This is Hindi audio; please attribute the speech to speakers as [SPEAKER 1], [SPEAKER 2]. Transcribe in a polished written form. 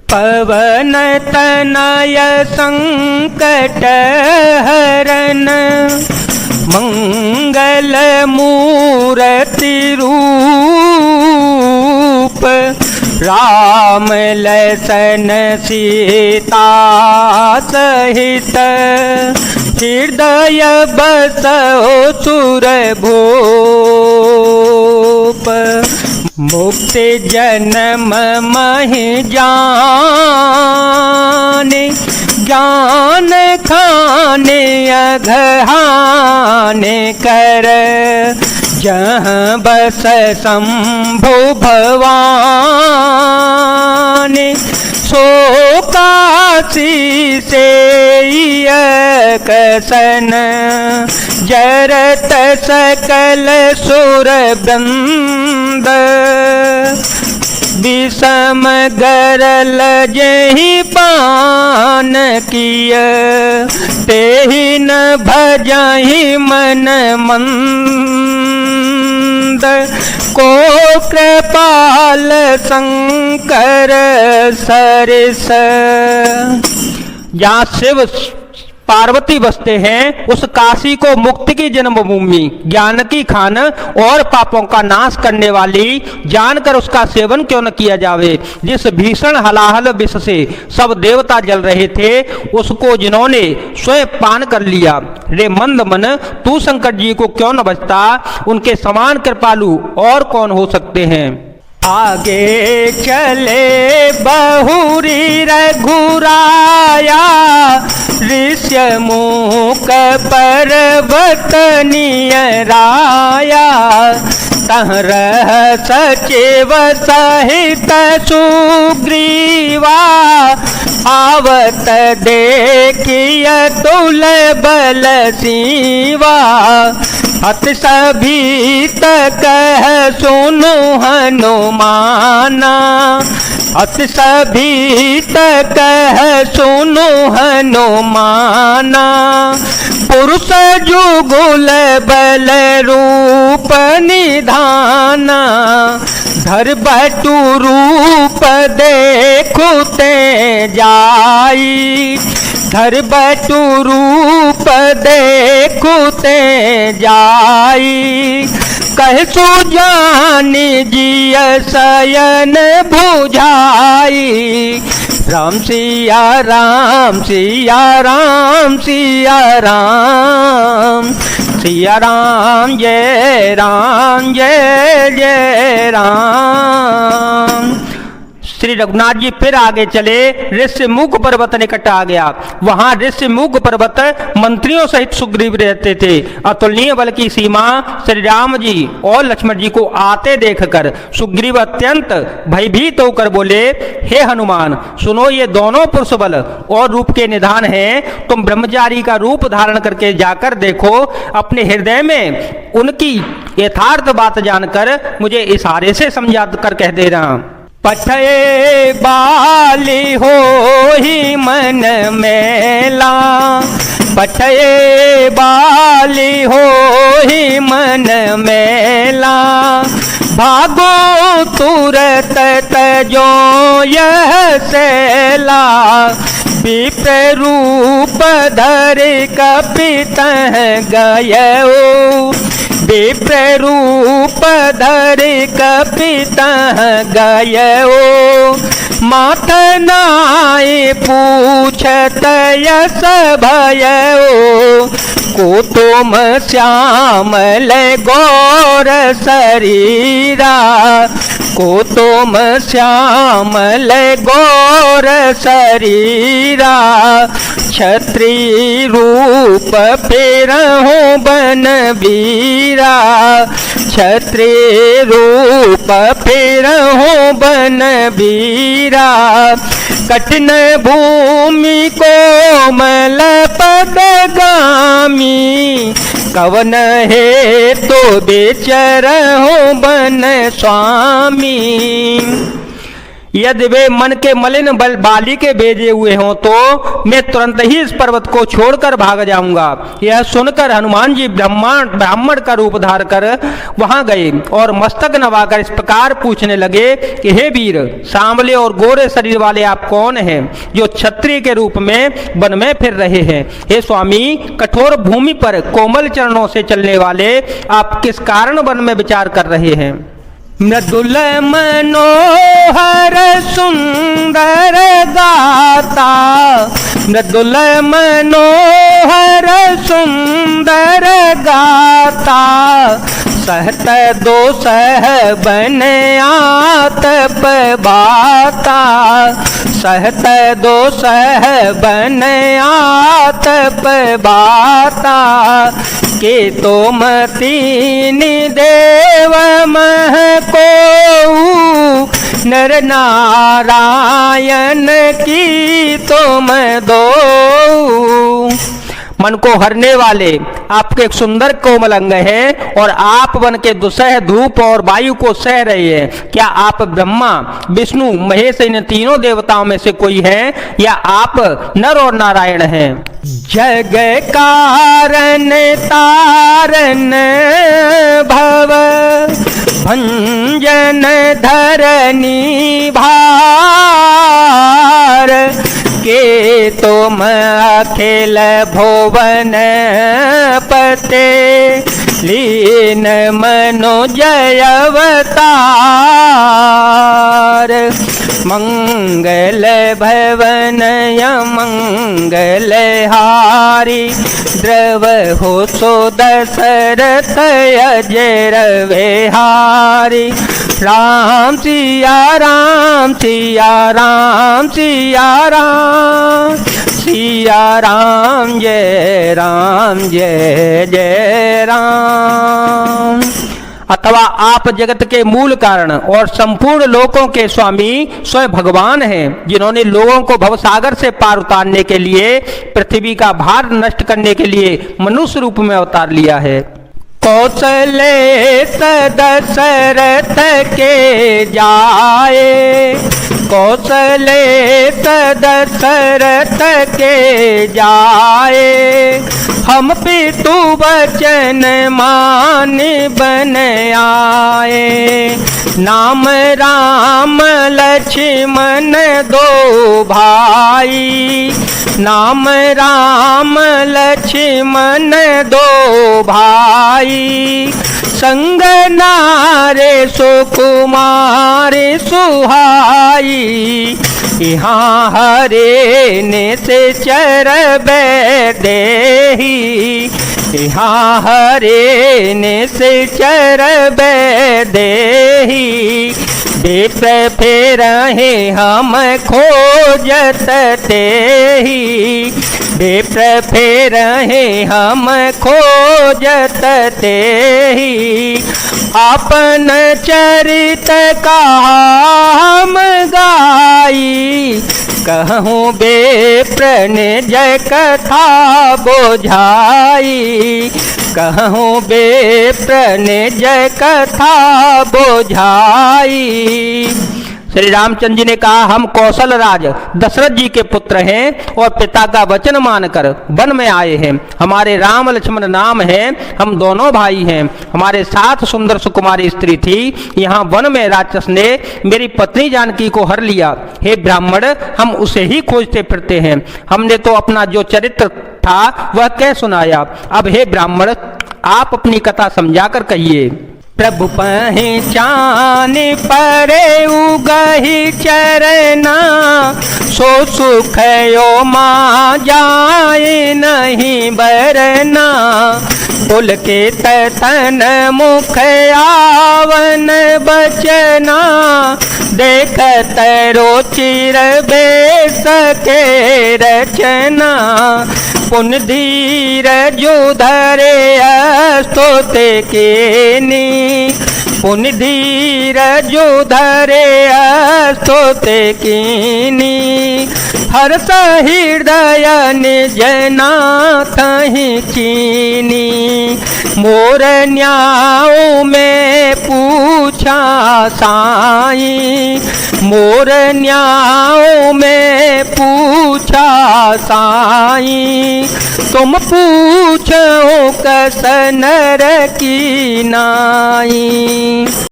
[SPEAKER 1] पवन तनय संकट हरन मंगल मूर्ति रूप राम लसन सीता सहित हृदय बसो सुरभूप मुक्ति जन्म महि जाने ज्ञान खाने अघहाने कर जहाँ बस शंभु भवान सो काशी से कसन जरत सकल सुर बंद विषम गरल जहि पान किय तेहि न भजहि मन मंद को कृपाल शंकर सरिस। जहाँ शिव पार्वती बसते हैं उस काशी को मुक्ति की जन्मभूमि, ज्ञान की खान और पापों का नाश करने वाली जानकर उसका सेवन क्यों न किया जावे। जिस भीषण हलाहल विष से सब देवता जल रहे थे उसको जिन्होंने स्वयं पान कर लिया, रे मंद मन तू शंकर जी को क्यों न बचता। उनके समान कृपालु और कौन हो सकते हैं। आगे चले बहुरी रघुराया ऋष्य मुख पर्वत नियराया तह रह सचिव सहित सुग्रीवा आवत देखिय तुल बल सीवा अत सभी तक सुनु हनुमाना अत सभी तक सुनु हनुमाना पुरुष जुगुल बल रूप निधाना धर बटु रूप देखुते जाई धर बटु रूप देखुते जाई कह सुजानी जिय शयन बुझाई राम सिया राम सिया राम सिया राम सिया राम जय राम। श्री रघुनाथ जी फिर आगे चले। ऋष्यमुख पर्वत निकट आ गया। वहां ऋष्यमुख पर्वत मंत्रियों सहित सुग्रीव रहते थे। अतुलनीय बल की सीमा श्री राम जी और लक्ष्मण जी को आते देखकर सुग्रीव अत्यंत भयभीत होकर बोले, हे हनुमान सुनो, ये दोनों पुरुष बल और रूप के निधान हैं। तुम ब्रह्मचारी का रूप धारण करके जाकर देखो। अपने हृदय में उनकी यथार्थ बात जानकर मुझे इशारे से समझा कर कह दे रहा। पठये बाली हो ही मन मेला पठये बाली हो ही मन मेला भागो तुरत तजो यह सेला विप्र रूप धर कपित गयो विप्र रूप धर कपित गयो माथ नाय पूछत यस भयो को तुम श्यामल गौर शरीरा को तुम श्यामल गौर शरीरा क्षत्रि रूप फिरहु बन वीरा क्षत्रि रूप फिरहु बन वीरा कठिन भूमि कोमल पदगामी कवन है तो बेचरहु बन स्वामी। यदि वे मन के मलिन बाली के भेजे हुए हों तो मैं तुरंत ही इस पर्वत को छोड़कर भाग जाऊंगा। यह सुनकर हनुमान जी ब्राह्मण का रूप धार कर वहां गए और मस्तक नवाकर इस प्रकार पूछने लगे कि हे वीर, सांवले और गोरे शरीर वाले आप कौन हैं जो क्षत्रिय के रूप में वन में फिर रहे हैं? हे स्वामी, कठोर भूमि पर कोमल चरणों से चलने वाले आप किस कारण वन में विचार कर रहे हैं? मृदुल मनोहर सुंदर गाता, मृदुल मनोहर सुंदर गाता, सहत दोष बन आतप बाता, सहत दोष बन आतप बाता, के तो मतीन देव मह को नर नारायण की तुम दो। मन को हरने वाले आपके एक सुंदर कोमल अंग है और आप वन के दुसह धूप और वायु को सह रहे हैं। क्या आप ब्रह्मा विष्णु महेश इन तीनों देवताओं में से कोई हैं या आप नर और नारायण हैं? जग कारण तारण भव भंजन धरनी भार, के तुम अखिल भुवन पते लीन मनोजय अवतार। मंगल भवन मंगल हारी, द्रव हो सो दशरथ अजर विहारी। राम सिया राम सिया राम सिया राम, सिया राम जय जय राम। अथवा आप जगत के मूल कारण और संपूर्ण लोकों के स्वामी स्वयं भगवान हैं, जिन्होंने लोगों को भवसागर से पार उतारने के लिए, पृथ्वी का भार नष्ट करने के लिए मनुष्य रूप में अवतार लिया है। कौशले दशरथ के जाए, कौशले दशरथ के जाए, हम पितु वचन मान बन आए। नाम राम लक्ष्मण दो भाई, नाम राम लक्ष्मण दो भाई। संग नारे सुकुमार सुहाई, यहाँ हरे ने से चर देही, यहाँ हरे ने से चर देही। देख फिर हम खोजत तेही, देख फिर हम खोजत तेही। अपन चरित का हम गाई, कहूँ बेप्रन जय कथा बोझाई, कहूँ बेप्रन जय कथा बोझाई। श्री रामचंद्र जी ने कहा, हम कौशल राज दशरथ जी के पुत्र हैं और पिता का वचन मानकर वन में आए हैं। हमारे राम लक्ष्मण नाम है, हम दोनों भाई हैं। हमारे साथ सुंदर सुकुमारी स्त्री थी। यहाँ वन में राक्षस ने मेरी पत्नी जानकी को हर लिया। हे ब्राह्मण, हम उसे ही खोजते फिरते हैं। हमने तो अपना जो चरित्र था वह कह सुनाया। अब हे ब्राह्मण, आप अपनी कथा समझाकर कहिए। प्रभु पहचान परे उगहि चरना, सो सुख यो मा जाए नहीं बरना। पुलकित तन मुख आवन बचना, देखत रोचिर बेस के रचना। पुन धीर जो धरे स्तुत केनी, पुनि धीरजु धरे स्तुति कीनी, हर्ष हृदय निज नाथ ही चीनी। मोर न्याऊ में पूछा साई, मोर न्याऊ में पूछा साई, तुम पूछो कस नर की नाई।